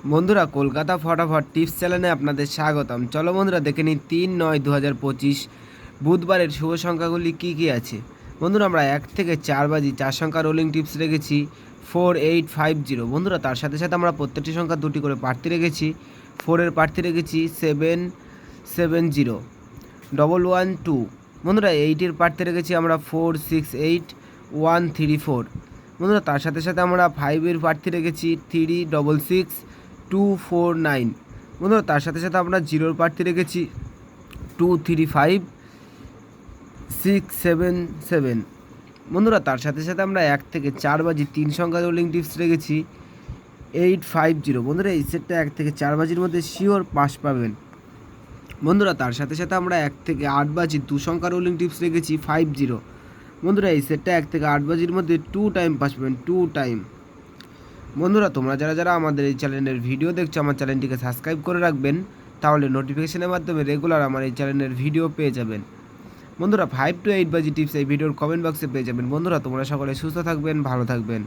বন্ধুরা, কলকাতা ফটাফট টিপস চ্যানেলে আপনাদের স্বাগতম। চলো বন্ধুরা, দেখে নিই 3-9-2025 বুধবারের শুভ সংখ্যাগুলি কী কী আছে। বন্ধুরা, আমরা 1 থেকে 4 বাজি 4 সংখ্যা রোলিং টিপস রেখেছি 4850। বন্ধুরা, তার সাথে সাথে আমরা প্রত্যেকটি সংখ্যা দুটি করে প্রার্থী রেখেছি। 4-এর প্রার্থী রেখেছি 770 112। বন্ধুরা, 8-এর প্রার্থী রেখেছি আমরা 468134। বন্ধুরা, তার সাথে সাথে আমরা 5-এর প্রার্থী রেখেছি 366249। বন্ধুরা, তার সাথে সাথে আমরা 0-র প্রার্থী রেখেছি 235677। বন্ধুরা, তার সাথে সাথে আমরা 1 থেকে 4 বাজি 3 সংখ্যা রোলিং টিপস রেখেছি 850। বন্ধুরা, এই সেটটা 1 থেকে 4 বাজির মধ্যে শিওর পাস পাবেন। বন্ধুরা, তার সাথে সাথে আমরা 1 থেকে 8 বাজি 2 সংখ্যা রোলিং টিপস রেখেছি 50। বন্ধুরা, এই সেটটা 1 থেকে 8 বাজির মধ্যে 2 টাইম পাস পাবেন, 2 টাইম। বন্ধুরা, তোমরা যারা যারা আমাদের এই চ্যানেলের ভিডিও দেখছো, আমার চ্যানেলটিকে সাবস্ক্রাইব করে রাখবেন, তাহলে নোটিফিকেশনের মাধ্যমে রেগুলার আমার এই চ্যানেলের ভিডিও পেয়ে যাবেন। বন্ধুরা, 5 to 8 বাজি টিপস এই ভিডিওর কমেন্ট বক্সে পেয়ে যাবেন। বন্ধুরা, তোমরা সকলে সুস্থ থাকবেন, ভালো থাকবেন।